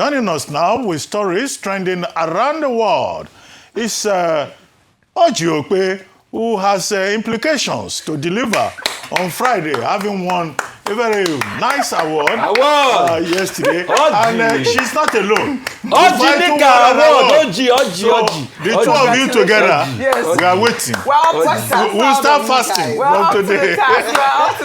Joining us now with stories trending around the world is OjyOkpe, who has implications to deliver on Friday, having won a very nice award yesterday. And she's not alone. Adeleke award. The two of you together, we are waiting. We'll start fasting from today.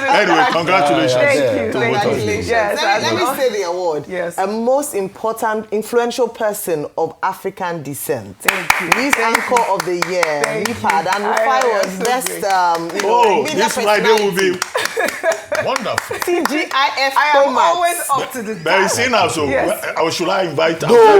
Anyway, congratulations. Thank you. Yes, let me say the award. Yes. A most important, influential person of African descent. Thank you. News anchor of the year. Rifad and Rufai was best. This Friday will be wonderful. TGIF. I am always up to the But you see now, so should I invite her? No,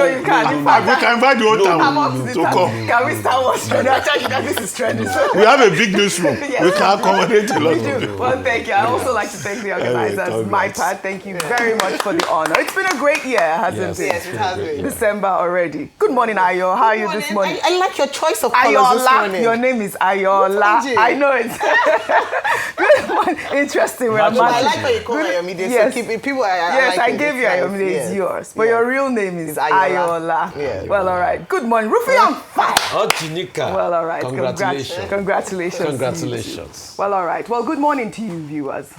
you can't. We can invite the whole town to come. Can we start what's trending? I tell you that this is trending. We have a big newsroom. Yes. We can accommodate a lot of people. Well, thank you. I also like to thank the organizers. My part, thank you very much for the honor. It's been a great year, hasn't it? Yes, it has been. December already. Good morning, Ayo. How are you this morning? I like your choice of colors this morning. Your name is Ayola. I know it. Good morning. Interesting. I like how you call Ayomide. Yes. So keep it. People are yes, I gave you Ayomide. It's yours. But your real name is Ayola. Yeah. Well, all right. Good morning. Rufi on fire. Ojinika. Well, all right. Congratulations. Congratulations. Well, all right. Well, good morning to you, viewers.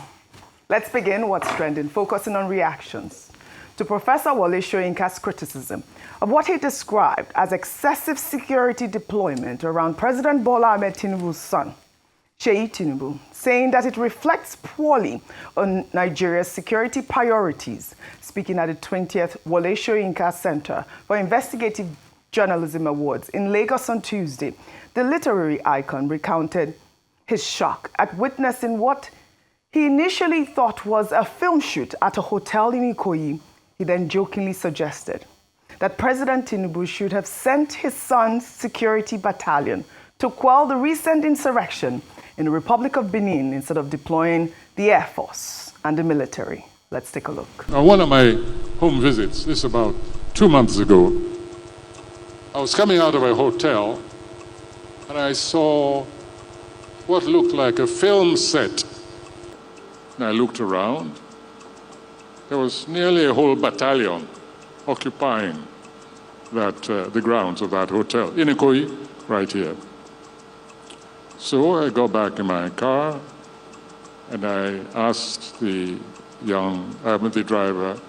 Let's begin what's trending, focusing on reactions to Professor Wole Soyinka's criticism of what he described as excessive security deployment around President Bola Ahmed Tinubu's son, Seyi Tinubu, saying that it reflects poorly on Nigeria's security priorities. Speaking at the 20th Wole Soyinka Center for Investigative Journalism Awards in Lagos on Tuesday, the literary icon recounted his shock at witnessing what he initially thought was a film shoot at a hotel in Ikoyi. He then jokingly suggested that President Tinubu should have sent his son's security battalion to quell the recent insurrection in the Republic of Benin instead of deploying the Air Force and the military. Let's take a look. On one of my home visits, this is about 2 months ago, I was coming out of a hotel and I saw what looked like a film set. And I looked around. There was nearly a whole battalion occupying the grounds of that hotel, in Ikoyi, right here. So I got back in my car and I asked the driver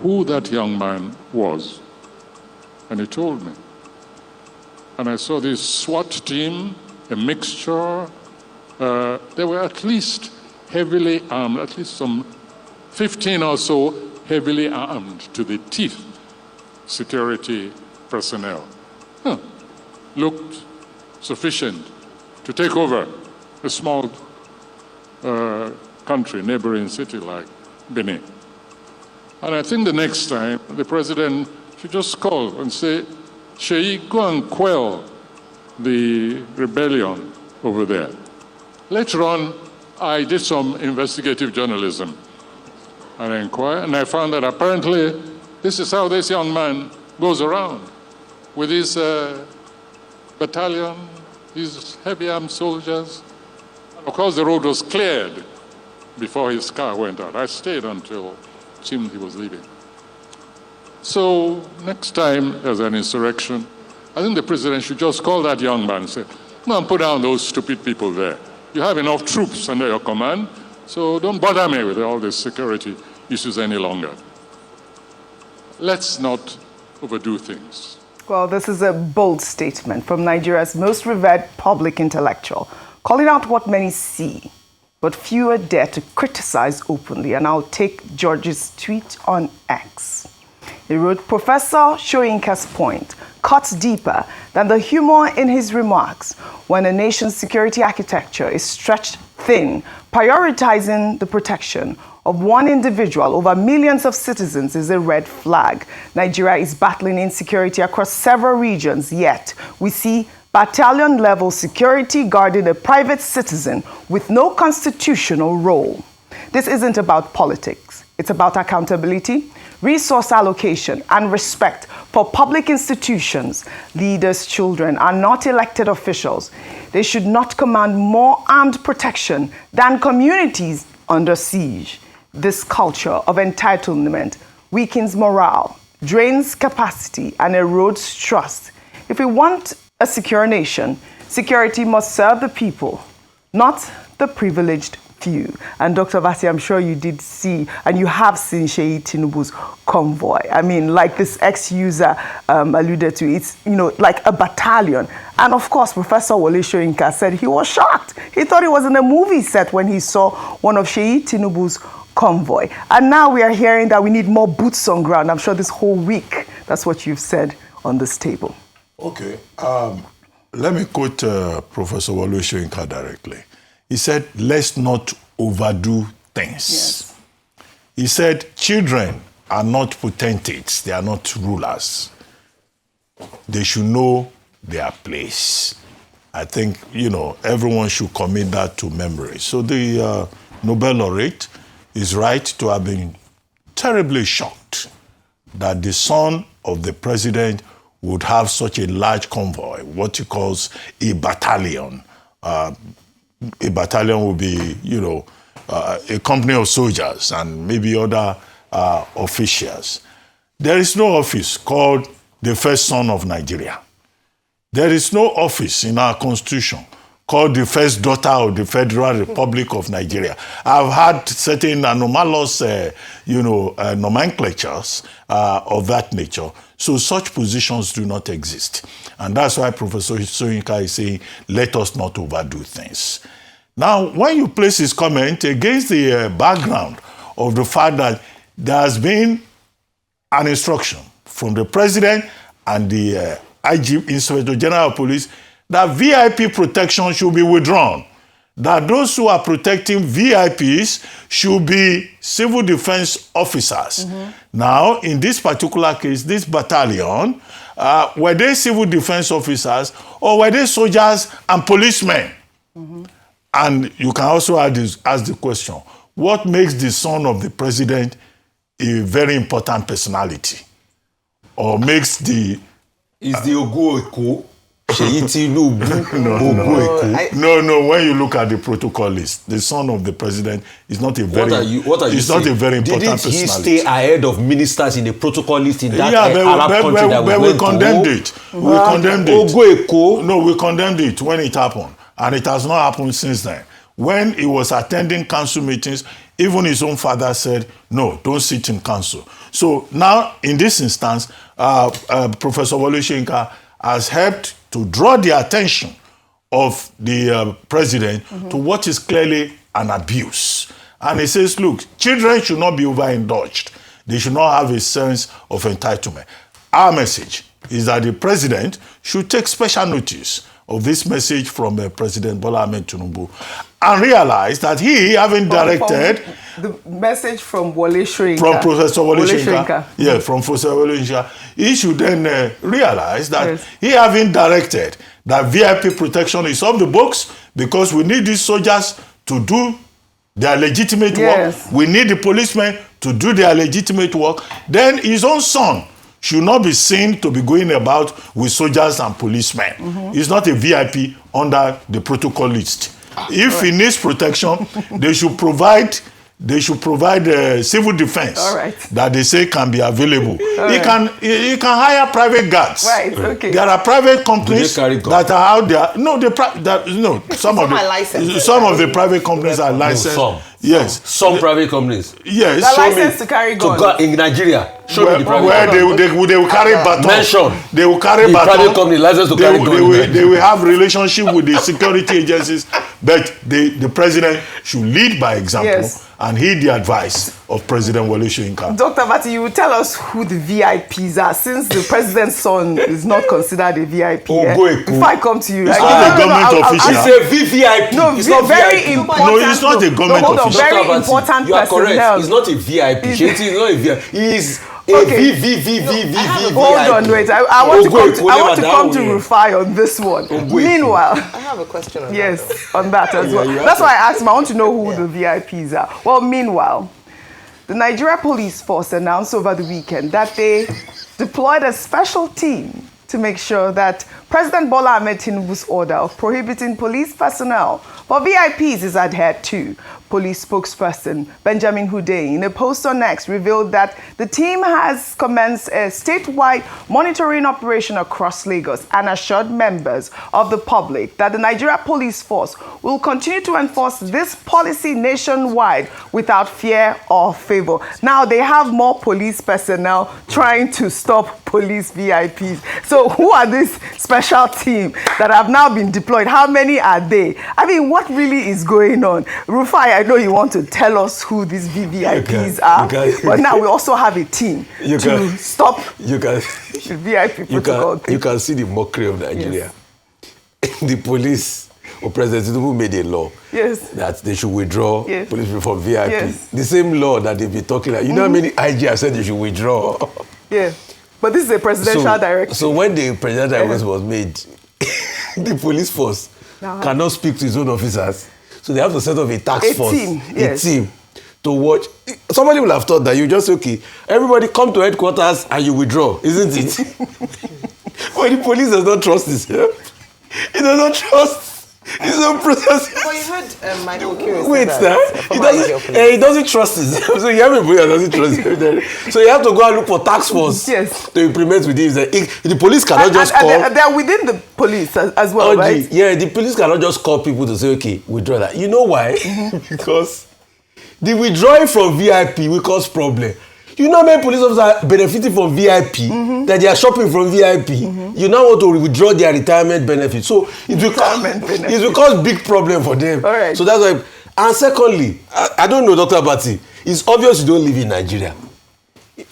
who that young man was. And he told me. And I saw this SWAT team, a mixture. They were at least heavily armed, at least some 15 or so heavily armed to the teeth security personnel. Looked sufficient to take over a small country, neighboring city like Benin. And I think the next time the president should just call and say, Seyi, go and quell the rebellion over there. Later on, I did some investigative journalism. And I inquired, and I found that apparently this is how this young man goes around with his battalion, these heavy armed soldiers. Of course, the road was cleared before his car went out. I stayed until it seemed he was leaving. So next time there's an insurrection, I think the president should just call that young man and say, "Come on, put down those stupid people there. You have enough troops under your command, so don't bother me with all these security issues any longer." Let's not overdo things. Well, this is a bold statement from Nigeria's most revered public intellectual, calling out what many see, but fewer dare to criticize openly. And I'll take George's tweet on X. He wrote, Professor Soyinka's point cuts deeper than the humor in his remarks. When a nation's security architecture is stretched thin, prioritizing the protection of one individual over millions of citizens is a red flag. Nigeria is battling insecurity across several regions, yet we see battalion-level security guarding a private citizen with no constitutional role. This isn't about politics. It's about accountability, resource allocation, and respect for public institutions. Leaders' children are not elected officials. They should not command more armed protection than communities under siege. This culture of entitlement weakens morale, drains capacity, and erodes trust. If we want a secure nation, security must serve the people, not the privileged few. And Dr. Vasi, I'm sure you did see, and you have seen Seyi Tinubu's convoy. I mean, like this ex-user alluded to, it's, you know, like a battalion. And of course, Professor Wole Soyinka said he was shocked. He thought he was in a movie set when he saw one of Seyi Tinubu's convoy. And now we are hearing that we need more boots on ground. I'm sure this whole week, that's what you've said on this table. Okay. Let me quote Professor Wole Soyinka directly. He said, let's not overdo things. Yes. He said, children are not potentates. They are not rulers. They should know their place. I think, you know, everyone should commit that to memory. So the Nobel laureate is right to have been terribly shocked that the son of the president would have such a large convoy, what he calls a battalion. A battalion will be, you know, a company of soldiers and maybe other officials. There is no office called the first son of Nigeria. There is no office in our constitution called the first daughter of the Federal Republic of Nigeria. I've had certain anomalous, nomenclatures of that nature. So such positions do not exist. And that's why Professor Soyinka is saying, let us not overdo things. Now, when you place his comment against the background of the fact that there has been an instruction from the president and the IG, Inspector General of Police, that VIP protection should be withdrawn, that those who are protecting VIPs should be civil defense officers. Mm-hmm. Now, in this particular case, this battalion, were they civil defense officers or were they soldiers and policemen? Mm-hmm. And you can also ask the question, what makes the son of the president a very important personality? Or makes the... Is the OjyOkpe Seyi Tinubu? No, when you look at the protocol list, the son of the president is not a very... What are you saying? Not a very important personality. Didn't he stay ahead of ministers in the protocol list in that Arab country that we went condemned to? It. We condemned it. OjyOkpe? No, we condemned it when it happened. And it has not happened since then. When he was attending council meetings, even his own father said, no, don't sit in council. So now, in this instance, Professor Wole Soyinka has helped to draw the attention of the president to what is clearly an abuse. And he says, look, children should not be overindulged. They should not have a sense of entitlement. Our message is that the president should take special notice of this message from President Bola Ahmed Tinubu and realize that he, having directed... The message from Wole Soyinka. From Professor Wole Soyinka. Yeah, from Professor Wole Soyinka. He should then realize that he, having directed that VIP protection is off the books because we need these soldiers to do their legitimate work. We need the policemen to do their legitimate work. Then his own son should not be seen to be going about with soldiers and policemen. Mm-hmm. He's not a VIP under the protocol list. If he needs protection, they should provide civil defense that they say can be available. He can hire private guards. Right. Okay. There are private companies that are out there. Some of the private companies are licensed. No, some. Yes. Some private companies. Yes. They're licensed to carry guns. In Nigeria. Show me the private where they will carry baton. Mention. They will carry the baton. Private company licensed to carry guns. They will have relationship with the security agencies, but the president should lead by example and heed the advice of President Wole Soyinka. Dr. Vati, you will tell us who the VIPs are, since the president's son is not considered a VIP. Before I come to you, it's not a government official. It's a VVIP. No, it's not very VIP. important. No, it's not a government official. Very important you are correct. personnel. He's not a VIP. He's not a VIP. He's a VVIP. Hold on, wait. I want to come to Rufai on this one. Meanwhile, I have a question on that. Yes, on that as well. That's why I asked him. I want to know who the VIPs are. Well, meanwhile, the Nigeria Police Force announced over the weekend that they deployed a special team to make sure that President Bola Ahmed Tinubu's order of prohibiting police personnel for VIPs is adhered to. Police spokesperson Benjamin Hundeyin, in a post on X, revealed that the team has commenced a statewide monitoring operation across Lagos and assured members of the public that the Nigeria Police Force will continue to enforce this policy nationwide without fear or favor. Now, they have more police personnel trying to stop police VIPs. So who are this special team that have now been deployed? How many are they? I mean, what really is going on? Rufai, I know you want to tell us who these VVIPs are, but now we also have a team to stop the VIP protocol. You can see the mockery of Nigeria. Yes. The police, or President Tinubu made a law that they should withdraw police from VIP. Yes. The same law that they've been talking about. You know how many IG have said they should withdraw? Yeah, but this is a presidential directive. So when the presidential directive was made, the police force cannot speak to his own officers. So they have to set up a task force, a team to watch. Somebody will have thought that you just say, okay, everybody come to headquarters and you withdraw, isn't it? But the police does not trust this. Yeah? It does not trust his own process. But you heard Michael Kiri Wait, he doesn't trust this. So you have a police that doesn't trust him. So you have to go and look for task force to implement with him. The police cannot just call. They're within the police as well, right? Yeah, the police cannot just call people to say, okay, withdraw that. You know why? Because the withdrawing from VIP will cause problem. You know how many police officers are benefiting from VIP, that they are shopping from VIP. You now want to withdraw their retirement benefits. So it will cause big problem for them. All right. So that's why. And secondly, I don't know, Dr. Abati, it's obvious you don't live in Nigeria.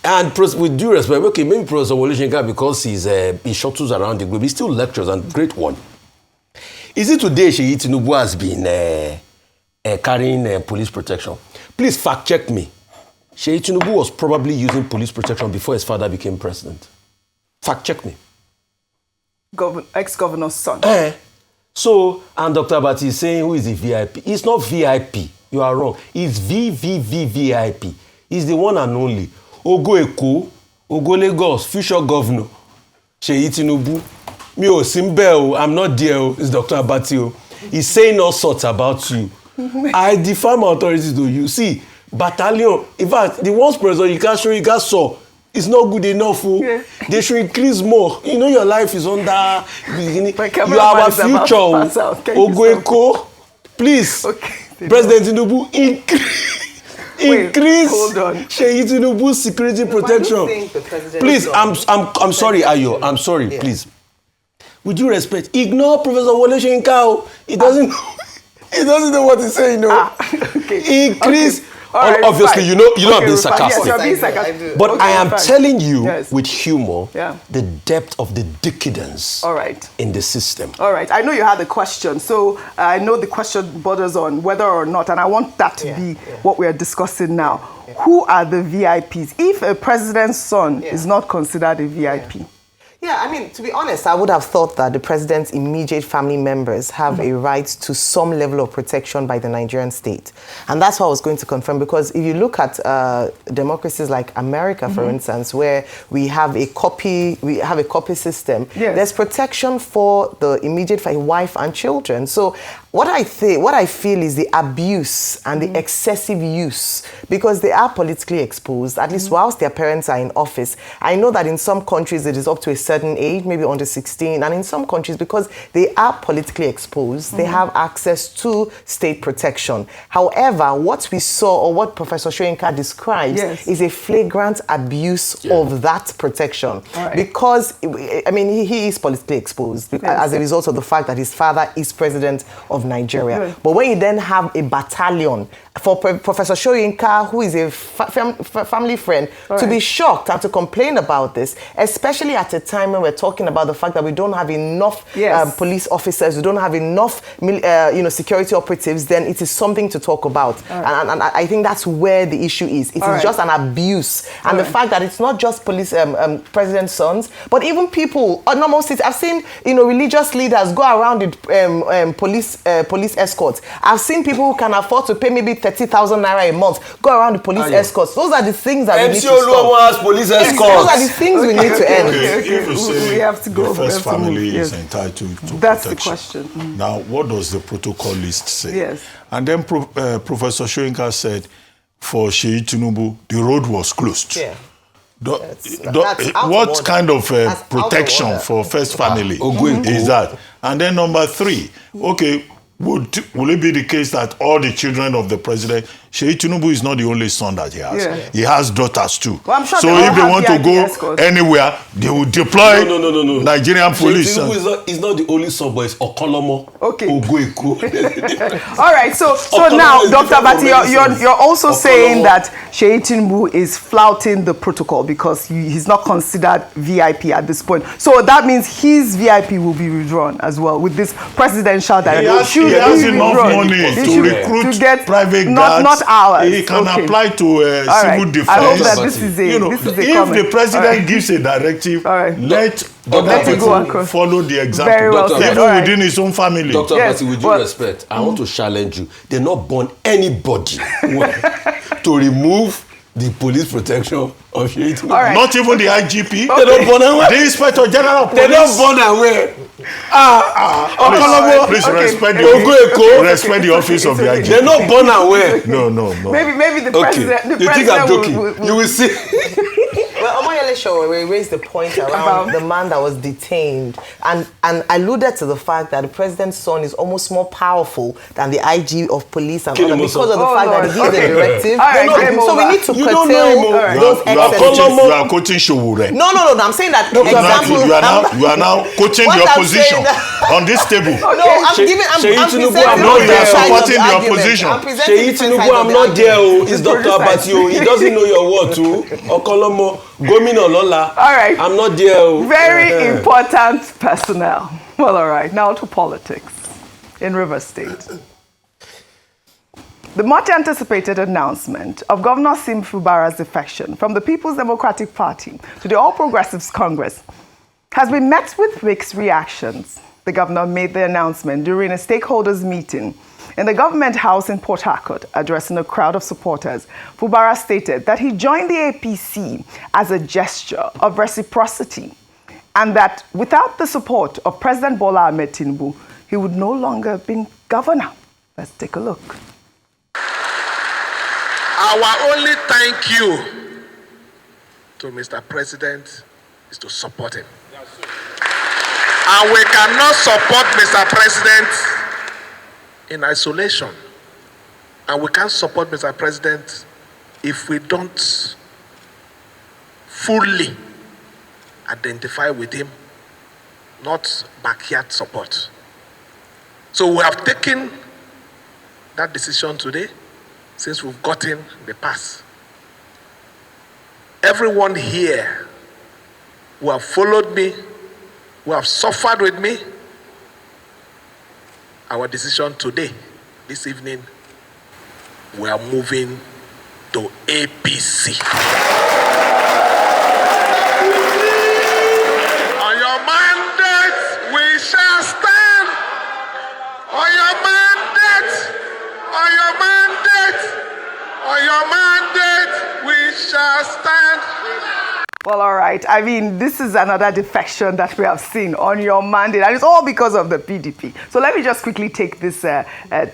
And with due respect, okay, maybe Professor Wole Soyinka, because he shuttles around the globe, he still lectures, and great one. Is it today Seyi Tinubu has been carrying police protection? Please fact check me. Seyi Tinubu was probably using police protection before his father became president. Fact check me. Ex-governor's son. So, and Dr. Abati is saying, who is the VIP? It's not VIP. You are wrong. It's VVVVIP. He's the one and only. Ogo Eko, Ogo Lagos, future governor, Seyi Tinubu. Me o Simbe, I'm not there. It's Dr. Abati. He's saying all sorts about you. I defy my authorities to you. See, battalion, in fact, the ones president you can't saw, it's not good enough. They should increase more. You know your life is under beginning. You are our future. Ogoeko, please, President Tinubu, increase Seyi Tinubu's security protection. Please, I'm sorry, Ayo. I'm sorry, please. With due respect, ignore Professor Wole Soyinka. He doesn't know what he's saying. No. Increase. Right, obviously, you know I'm being sarcastic. Yes, you're being sarcastic. But I am telling you with humor the depth of the decadence in the system. All right. I know you had a question. So I know the question borders on whether or not, and I want that to be what we are discussing now. Who are the VIPs? If a president's son is not considered a VIP? Yeah, I mean, to be honest, I would have thought that the president's immediate family members have a right to some level of protection by the Nigerian state. And that's what I was going to confirm, because if you look at democracies like America, for instance, where we have a copy system, there's protection for the immediate wife and children. So what I feel is the abuse and the excessive use, because they are politically exposed, at least whilst their parents are in office. I know that in some countries it is up to a certain age, maybe under 16, and in some countries, because they are politically exposed, they have access to state protection. However, what we saw, or what Professor Soyinka describes, is a flagrant abuse of that protection. Because, I mean, he is politically exposed as a result of the fact that his father is president of Nigeria. But when you then have a battalion, for Professor Soyinka, who is a family friend, to be shocked and to complain about this, especially at a time when we're talking about the fact that we don't have enough police officers, we don't have enough security operatives, then it is something to talk about. And I think that's where the issue is. It is just an abuse. And the fact that it's not just police president's sons, but even people, normal citizens. I've seen religious leaders go around with police police escorts. I've seen people who can afford to pay maybe 30,000 naira a month go around the police escorts. Those are the things that we need to stop. Has police escorts. Those are the things we need to end. If you say we have to go. the first family yes. is entitled to That's protection. the question. Now, what does the protocol list say? Yes. And then Professor Soyinka said, for Seyi Tinubu, the road was closed. Yeah. What kind of protection for first family is that? And then number 3, okay, will it be the case that all the children of the president, Seyi Tinubu is not the only son that he has. Yeah. He has daughters too. Well, I'm sure so they all if they have want to VIP go escorts. anywhere, they will deploy No. Nigerian police. Seyi Tinubu is not the only son, but it's Okolomo. Okay. Ogoeko. All right, so now, Dr. Bati, you're also saying that Seyi Tinubu is flouting the protocol because he's not considered VIP at this point. So that means his VIP will be withdrawn as well with this presidential directive. He has enough money to recruit to get private guards. Not ours. He can Okay. apply to civil defense. I hope that this is a, You know, this is a if comment. the president gives a directive, let other people follow the example. Very well said. Even within his own family. Dr. Yes, Bati, with due respect, I want to challenge you. They not burn anybody to remove the police protection of Seyi Tinubu. All right. Not even the IGP. They don't burn away. The Inspector General of Police. They don't burn away. Please Okay. respect the office of the IGP. They not burn away. No. Maybe the president. The You think I'm president joking? You will see. Well, Omoyele Show raised the point around the man that was detained and alluded to the fact that the president's son is almost more powerful than the IG of police and Kill other him because also. of the fact that he gives a directive. All right, So we need to You don't know him, curtail those excesses. You are quoting Showore. No. I'm saying that example. You are now quoting What the I'm opposition saying- on this table. No, I'm giving. I'm Seyi presenting Tinubu, I'm the not different there. sides of Supporting the argument. opposition. I'm presenting Seyi different Tinubu, sides of I'm the not there. argument. It's Dr. Abati. He doesn't know your word too. Okolomo, Gomina Lola. All right. I'm not there. Very important personnel. Well, all right. Now to politics in Rivers State. The much anticipated announcement of Governor Sim Fubara's defection from the People's Democratic Party to the All Progressives Congress has been met with mixed reactions. The governor made the announcement during a stakeholders meeting in the government house in Port Harcourt. Addressing a crowd of supporters, Fubara stated that he joined the APC as a gesture of reciprocity and that without the support of President Bola Ahmed Tinubu, he would no longer have been governor. Let's take a look. Our only thank you to Mr. President is to support him. And we cannot support Mr. President in isolation. And we can't support Mr. President if we don't fully identify with him, not backyard support. So we have taken that decision today since we've gotten the pass. Everyone here who have followed me, who have suffered with me, our decision today, this evening, we are moving to APC. On your mandate, we shall stand. On your mandate, on your mandate, on your mandate, we shall stand. Well, all right. I mean, this is another defection that we have seen on your mandate, and it's all because of the PDP. So let me just quickly take this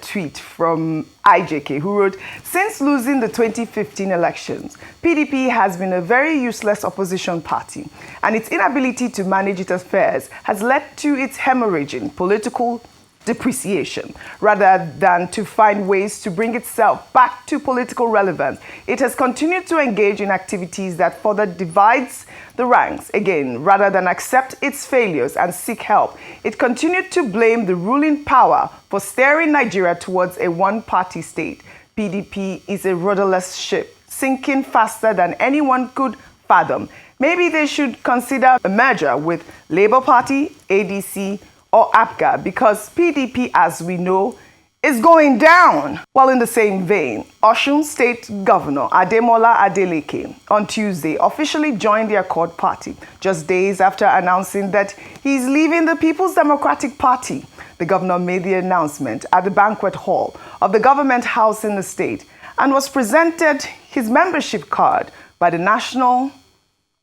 tweet from IJK, who wrote, since losing the 2015 elections, PDP has been a very useless opposition party, and its inability to manage its affairs has led to its hemorrhaging political depreciation. Rather than to find ways to bring itself back to political relevance, it has continued to engage in activities that further divides the ranks. Again, rather than accept its failures and seek help, it continued to blame the ruling power for steering Nigeria towards a one-party state. PDP is a rudderless ship, sinking faster than anyone could fathom. Maybe they should consider a merger with Labour Party, ADC, or APGA, because PDP, as we know, is going down. While in the same vein, Osun State Governor Ademola Adeleke on Tuesday officially joined the Accord Party, just days after announcing that he's leaving the People's Democratic Party. the governor made the announcement at the banquet hall of the government house in the state and was presented his membership card by the national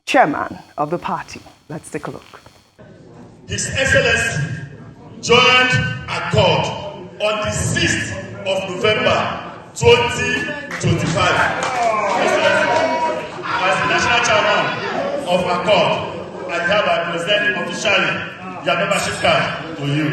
chairman of the party. Let's take a look. His Excellency joined accord on the 6th of November 2025. As the national chairman of Accord, I hereby present officially your membership card to you.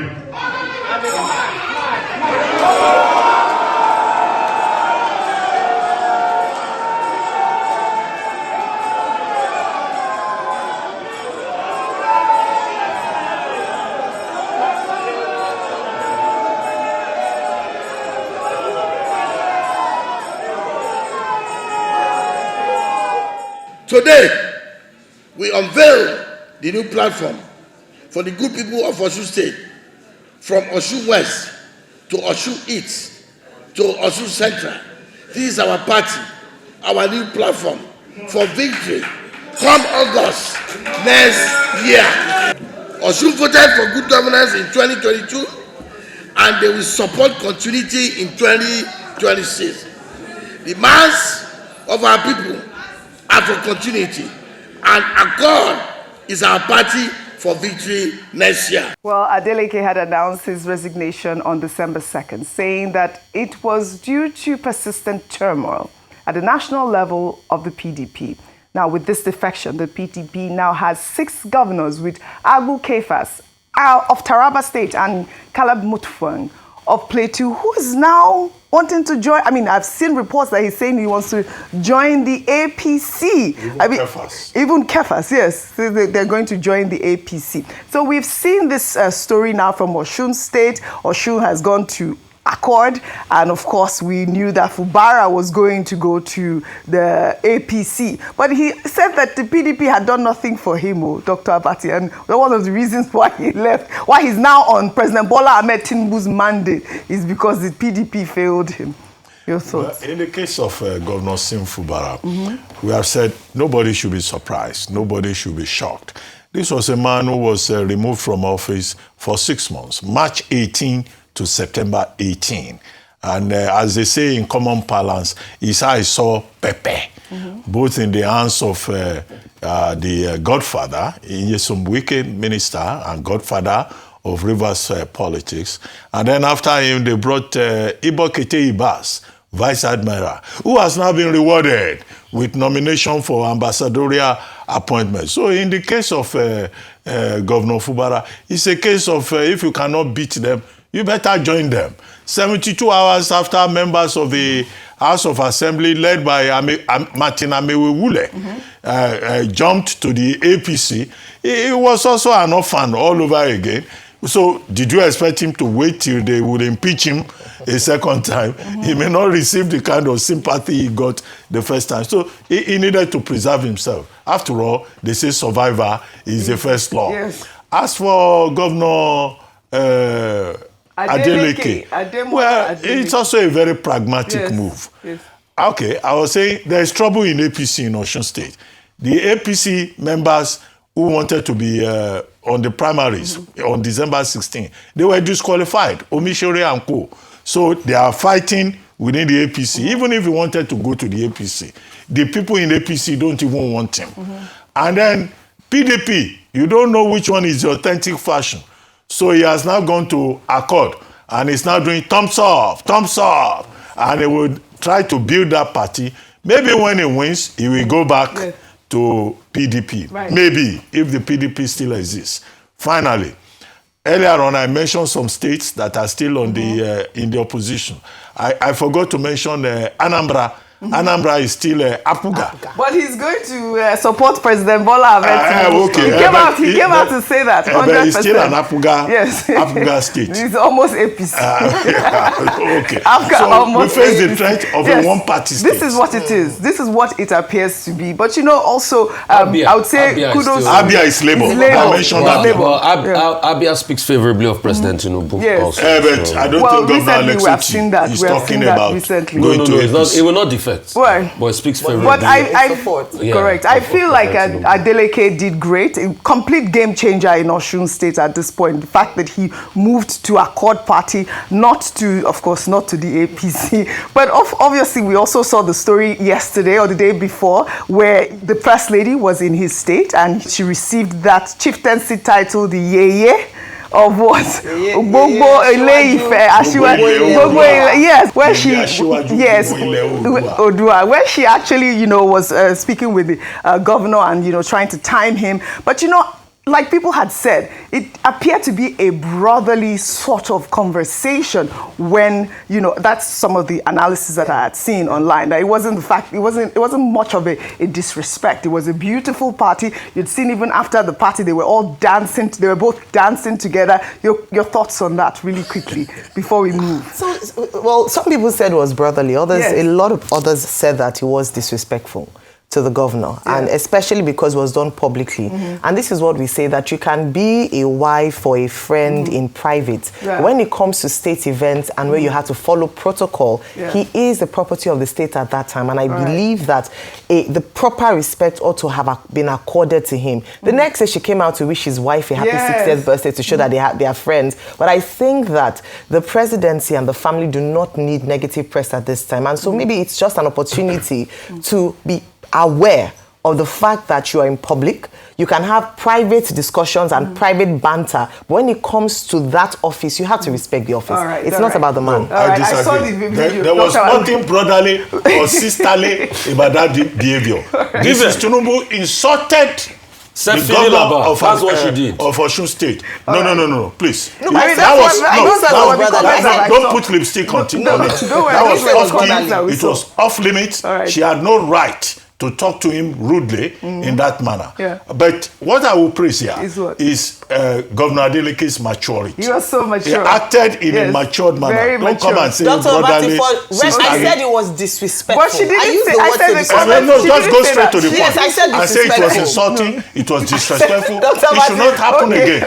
Today, we unveil the new platform for the good people of Osun State, from Osun West to Osun East to Osun Central. This is our party, our new platform for victory come August next year. Osun voted for good governance in 2022, and they will support continuity in 2026. The mass of our people are for continuity, and Accord is our party for victory next year. Well, Adeleke had announced his resignation on December 2nd, saying that it was due to persistent turmoil at the national level of the PDP. Now, with this defection, the PDP now has 6 governors, with Abu Kefas of Taraba State and Caleb Mutfwang of Plateau, who is now wanting to join. I mean, I've seen reports that he's saying he wants to join the APC. Even Kefas, yes. They're going to join the APC. So we've seen this story now from Osun State. Osun has gone to Accord, and of course we knew that Fubara was going to go to the APC, but he said that the PDP had done nothing for him, Dr. Abati, and one of the reasons why he left, why he's now on President Bola Ahmed Tinubu's mandate, is because the PDP failed him. Your thoughts? Well, in the case of Governor Sim Fubara, we have said nobody should be surprised, nobody should be shocked. This was a man who was removed from office for 6 months, March 18 to September 18. And as they say in common parlance, his eyes saw Pepe, both in the hands of the godfather, Nyesom Wike minister and godfather of Rivers politics. And then after him, they brought Ibokete Ibas, Vice Admiral, who has now been rewarded with nomination for ambassadorial appointment. So in the case of Governor Fubara, it's a case of if you cannot beat them, you better join them. 72 hours after members of the House of Assembly, led by Martin Amewewule, jumped to the APC, he was also an orphan all over again. So did you expect him to wait till they would impeach him a second time? He may not receive the kind of sympathy he got the first time. So he needed to preserve himself. After all, they say survivor is the first law. Yes. As for Governor Adeleke, well, it's also a very pragmatic move. Yes. Okay, I was saying there is trouble in APC in Osun State. The APC members who wanted to be on the primaries on December 16, they were disqualified, Omishore and Co. So they are fighting within the APC. Even if he wanted to go to the APC, the people in the APC don't even want him. And then PDP, you don't know which one is the authentic fashion. So he has now gone to Accord, and he's now doing thumbs up, and he will try to build that party. Maybe when he wins, he will go back to PDP. Right. Maybe, if the PDP still exists. Finally, earlier on, I mentioned some states that are still on in the opposition. I forgot to mention Anambra. Anambra is still Apuga. But he's going to support President Bola Ahmed Tinubu. Okay. He came out to say that. 100%. He's still an Apuga, Apuga state. He's almost APC. Okay. So we face the threat of a one-party state. This is what it is. This is what it appears to be. But you know, also, I would say kudos. Abia is Labour. I mentioned Abia. Abia speaks favorably of President Tinubu. Yes. Also, but I don't think Governor Alex we have seen that. is talking about recently. going to It will not defend defect. Well, but it speaks favorably. But correct. I feel like Adeleke did great. A complete game changer in Osun State at this point. The fact that he moved to Accord Party, not to the APC. But obviously, we also saw the story yesterday or the day before where the first lady was in his state and she received that chieftaincy title, the Yeye of what? Yes, where she Odua, where she actually, was speaking with the governor and, trying to time him. But, like people had said, it appeared to be a brotherly sort of conversation when, that's some of the analysis that I had seen online. That it wasn't much of a disrespect. It was a beautiful party. You'd seen even after the party, they were all dancing. They were both dancing together. Your thoughts on that really quickly before we move. So, some people said it was brotherly. Others, yes. A lot of others said that it was disrespectful to the governor, and especially because it was done publicly. And this is what we say, that you can be a wife or a friend in private. When it comes to state events and where you have to follow protocol, he is the property of the state at that time. And I believe that the proper respect ought to have been accorded to him. The next day she came out to wish his wife a happy 60th birthday to show that they are friends. But I think that the presidency and the family do not need negative press at this time. And so maybe it's just an opportunity to be aware of the fact that you are in public. You can have private discussions and private banter. But when it comes to that office, you have to respect the office. It's not about the man. I disagree. I saw the video. There was nothing brotherly or sisterly about that behavior. Mrs. Tinubu insulted the governor of Osun State. No, please. Don't put lipstick on it. That was off limits. She had no right to talk to him rudely in that manner. But what I will praise here is Governor Adeleke's maturity. You are so mature. He acted in a matured manner. Very Don't mature. come and say Dr. brotherly, Sisterly. I said it was disrespectful. But she didn't I used say, the word disrespectful. No, just go straight to the point. Yes, I said I say it was insulting, it was disrespectful. It should not happen again.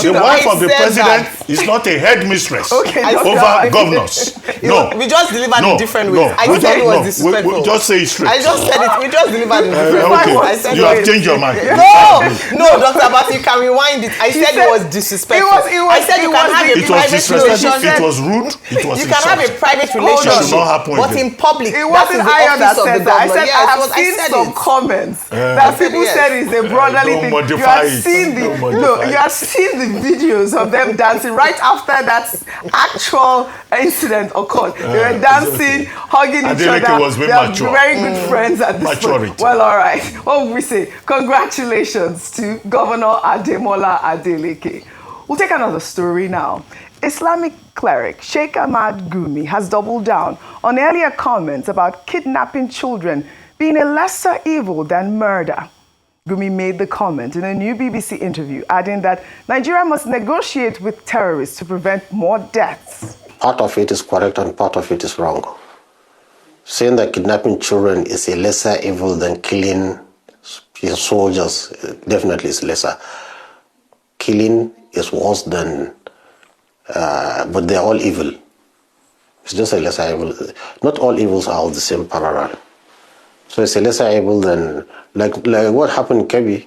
The wife of the president is not a headmistress over governors. No. We just delivered in different ways. I said it was disrespectful. Just say it straight. I just said it. We just delivered in different ways. You have changed your mind. No, Dr. Abati, you can rewind it. I said it was disrespectful. I said you can have a private relationship. It was rude. It was You can have a private relationship. It should not happen but in public, it wasn't Ayo that said that. I said I have seen some comments that people said is a brotherly thing. You have seen the videos of them dancing right after that actual incident occurred. They were dancing, hugging each other. They are very good friends at this point. Well, all right. What would we say? Congratulations to Governor Ademola Adeleke. We'll take another story now. Islamic cleric Sheikh Ahmad Gumi has doubled down on earlier comments about kidnapping children being a lesser evil than murder. Gumi made the comment in a new BBC interview, adding that Nigeria must negotiate with terrorists to prevent more deaths. Part of it is correct and part of it is wrong. Saying that kidnapping children is a lesser evil than killing soldiers definitely is lesser. Killing is worse than, but they're all evil. It's just a lesser evil. Not all evils are of the same parallel. So it's a lesser evil than, like what happened in Kebbi.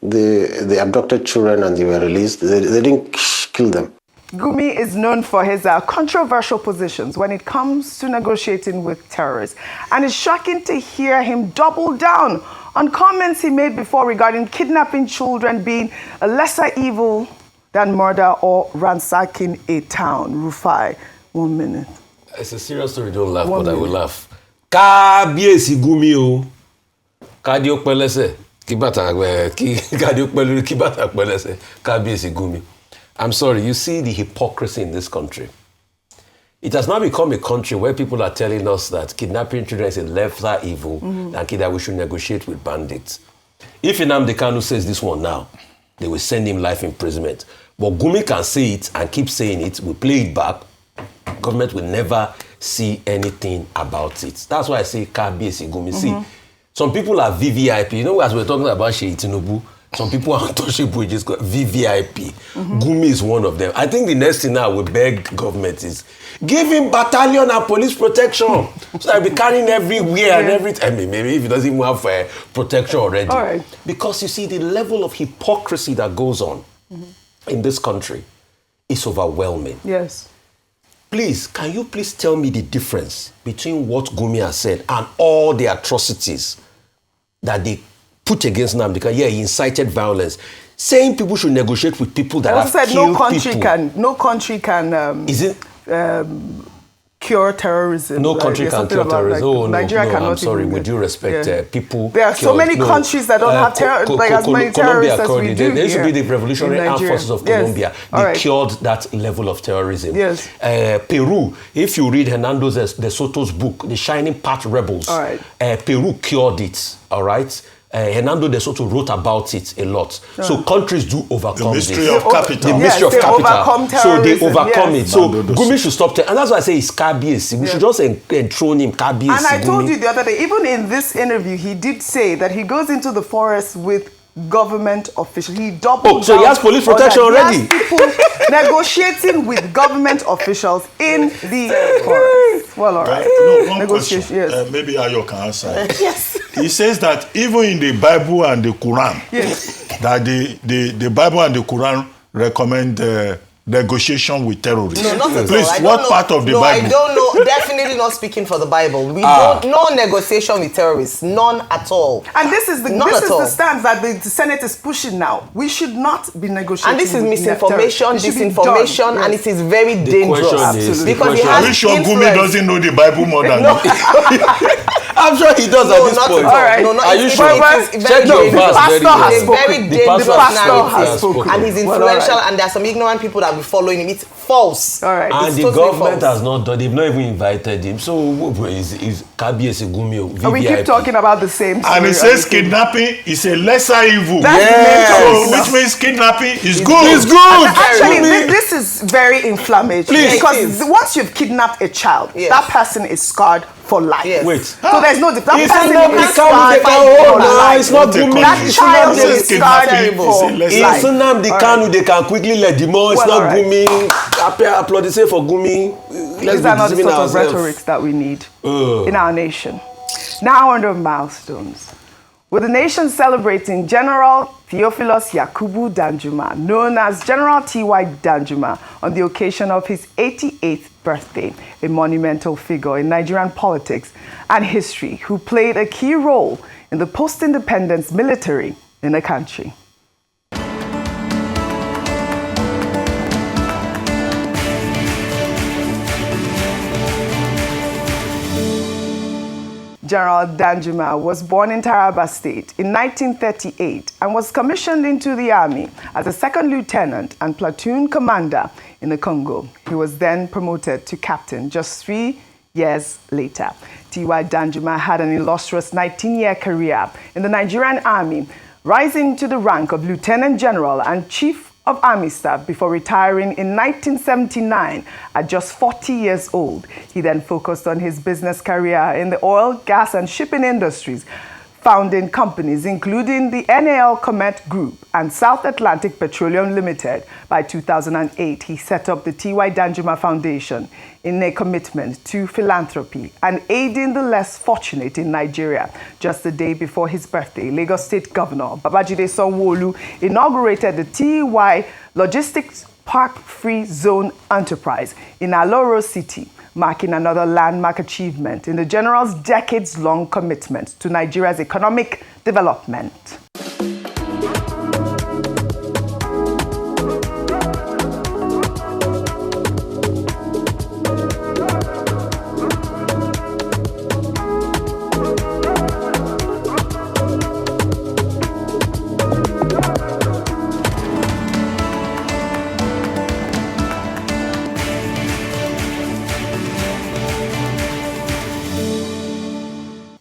They abducted children and they were released. They didn't kill them. Gumi is known for his controversial positions when it comes to negotiating with terrorists. And it's shocking to hear him double down on comments he made before regarding kidnapping children being a lesser evil than murder or ransacking a town. Rufai, 1 minute. It's a serious story, don't laugh, but I will laugh. Kábíyèsí Gumi o. Kádiokpe lẹ́sẹ̀. Kádiokpe lẹ́sẹ̀. Kábíyèsí Gumi. I'm sorry, you see the hypocrisy in this country. It has now become a country where people are telling us that kidnapping children is a lesser evil than that we should negotiate with bandits. If Nnamdi Kanu says this one now, they will send him life imprisonment. But Gumi can say it and keep saying it, we play it back. Government will never see anything about it. That's why I say Kábíyèsí Gumi. See, some people are VVIP. You know, as we're talking about Seyi Tinubu, Some people are untouchable, we just got VVIP. Gumi is one of them. I think the next thing now we beg government is give him battalion and police protection. So I'll be carrying everywhere and everything. I mean, maybe if he doesn't even have protection already. All right. Because you see, the level of hypocrisy that goes on in this country is overwhelming. Yes. Please, can you please tell me the difference between what Gumi has said and all the atrocities that they put against Nnamdi? Because he incited violence. Saying people should negotiate with people that have killed people. No country can. Is it? Cure terrorism. No country can cure terrorism. Like, Nigeria cannot. I'm sorry. With due respect, people. There are so many countries that don't have as many terrorists as we do. There used to be the Revolutionary Armed Forces of Colombia. They cured that level of terrorism. Yes. Peru. If you read Hernando de Soto's book, The Shining Path Rebels, Peru cured it. All right. Hernando de Soto wrote about it a lot. So countries do overcome this. The mystery of capital. The mystery of capital. Overcome so they overcome it. So Gumi should stop. And that's why I say it's KBS. We should just enthrone him, KBS. And I told you the other day, even in this interview, he did say that he goes into the forest with government officials. He doubled so he has police protection already. He has people negotiating with government officials in the forest. Well, all right. One question. Yes. Maybe Ayo can answer. Yes. He says that even in the Bible and the Quran, that the Bible and the Quran recommend negotiation with terrorists. No, not at all. Please, what part of the Bible? I don't know. Definitely not speaking for the Bible. We don't. No negotiation with terrorists. None at all. And this is the stance that the Senate is pushing now. We should not be negotiating. And this is misinformation, disinformation, and it is very dangerous. Because he has Are you sure Gumi doesn't know the Bible more than you? I'm sure he does at this point. All right. Are you sure? Check your verse. The pastor has spoken. And he's influential, and there are some ignorant people that will be following him. It's false. All right. And the government has not done. They've not even invited him. So is KBS Gumi? We keep talking about the same story. And it says kidnapping is a lesser evil. That's which means kidnapping is good. It's good. Actually, this is very inflammatory. Because once you've kidnapped a child, that person is scarred for life. Wait. So there's no difference. It's not Gumi. That child is scarred for life. It's Nnamdi Kanu. They can quickly let them out. It's not Gumi. Applaudissez for Gumi. These are not the sort of rhetorics that we need in our nation. Now under milestones. With the nation celebrating General Theophilus Yakubu Danjuma, known as General TY Danjuma, on the occasion of his 88th birthday, a monumental figure in Nigerian politics and history who played a key role in the post-independence military in the country. General Danjuma was born in Taraba State in 1938 and was commissioned into the army as a second lieutenant and platoon commander in the Congo. He was then promoted to captain just 3 years later. TY Danjuma had an illustrious 19-year career in the Nigerian army, rising to the rank of lieutenant general and chief of Army Staff before retiring in 1979 at just 40 years old. He then focused on his business career in the oil, gas, and shipping industries, founding companies including the NAL Comet Group and South Atlantic Petroleum Limited. By 2008, he set up the TY Danjuma Foundation in a commitment to philanthropy and aiding the less fortunate in Nigeria. Just the day before his birthday, Lagos State Governor Babajide Sanwo-Olu inaugurated the TY Logistics Park Free Zone Enterprise in Aloro City, marking another landmark achievement in the general's decades-long commitment to Nigeria's economic development.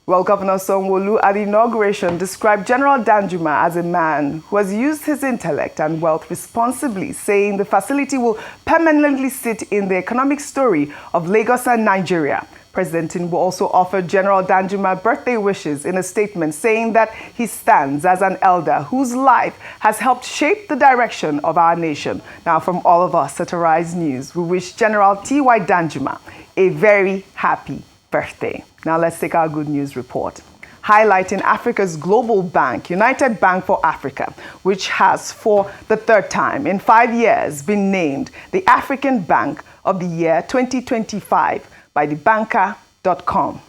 Well, Governor Sanwo-Olu at the inauguration described General Danjuma as a man who has used his intellect and wealth responsibly, saying the facility will permanently sit in the economic story of Lagos and Nigeria. President Tinubu also offered General Danjuma birthday wishes in a statement, saying that he stands as an elder whose life has helped shape the direction of our nation. Now, from all of us at Arise News, we wish General TY Danjuma a very happy birthday. Now, let's take our good news report. Highlighting Africa's global bank, United Bank for Africa, which has for the third time in 5 years been named the African Bank of the Year 2025 by thebanker.com.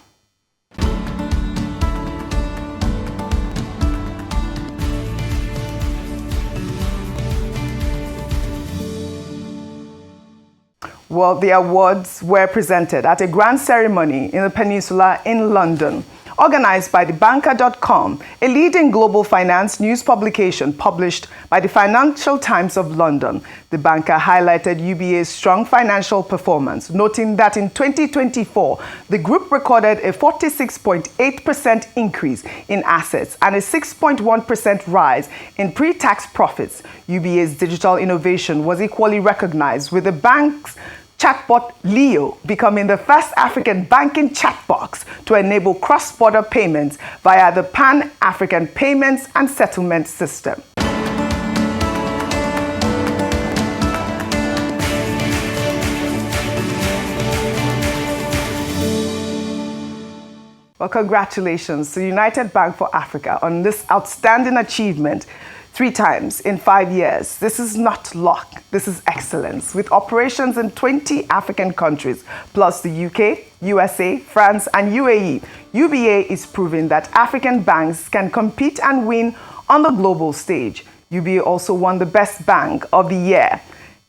Well, the awards were presented at a grand ceremony in the Peninsula in London, organized by thebanker.com, a leading global finance news publication published by the Financial Times of London. The banker highlighted UBA's strong financial performance, noting that in 2024, the group recorded a 46.8% increase in assets and a 6.1% rise in pre-tax profits. UBA's digital innovation was equally recognized, with the bank's chatbot Leo becoming the first African banking chatbox to enable cross-border payments via the Pan-African Payments and Settlement System. Well, congratulations to United Bank for Africa on this outstanding achievement. 3 times in 5 years. This is not luck, this is excellence. With operations in 20 African countries, plus the UK, USA, France, and UAE, UBA is proving that African banks can compete and win on the global stage. UBA also won the Best Bank of the Year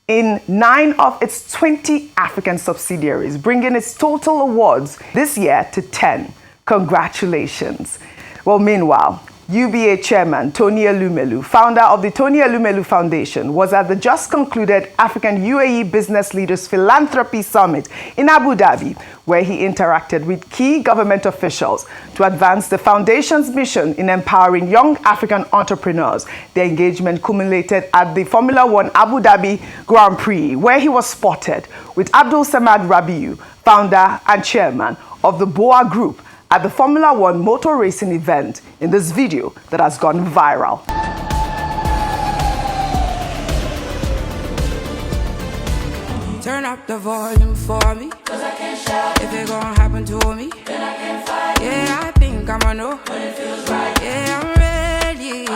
in 9 of its 20 African subsidiaries, bringing its total awards this year to 10. Congratulations. Well, meanwhile, UBA chairman Tony Elumelu, founder of the Tony Elumelu Foundation, was at the just concluded African UAE Business Leaders Philanthropy Summit in Abu Dhabi, where he interacted with key government officials to advance the foundation's mission in empowering young African entrepreneurs. The engagement culminated at the Formula One Abu Dhabi Grand Prix, where he was spotted with Abdul Samad Rabiu, founder and chairman of the BOA Group, at the Formula One motor racing event in this video that has gone viral. Turn up the volume for me, 'cause I can't shout. If it gon' happen to me, then I can't fight. Yeah, I think I'ma know when it feels right. Yeah, I'm ready.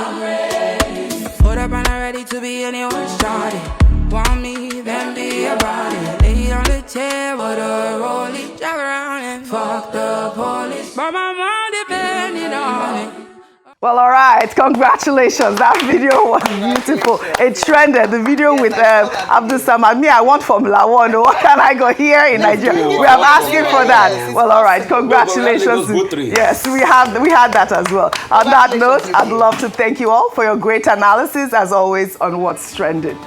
Hold up and I'm ready to be anyone's started. Want me, then be about it. Lay on the chair with a rollie, drive around and fuck the police. But my mom depending on it. Well, all right, congratulations. That video was beautiful. It trended, the video with Abdul Samad. Me, I want Formula One. What can I go here in Nigeria? We are asking for that. Well, all right, congratulations. Yes, we had that as well. On that note, I'd love to thank you all for your great analysis, as always, on What's Trending.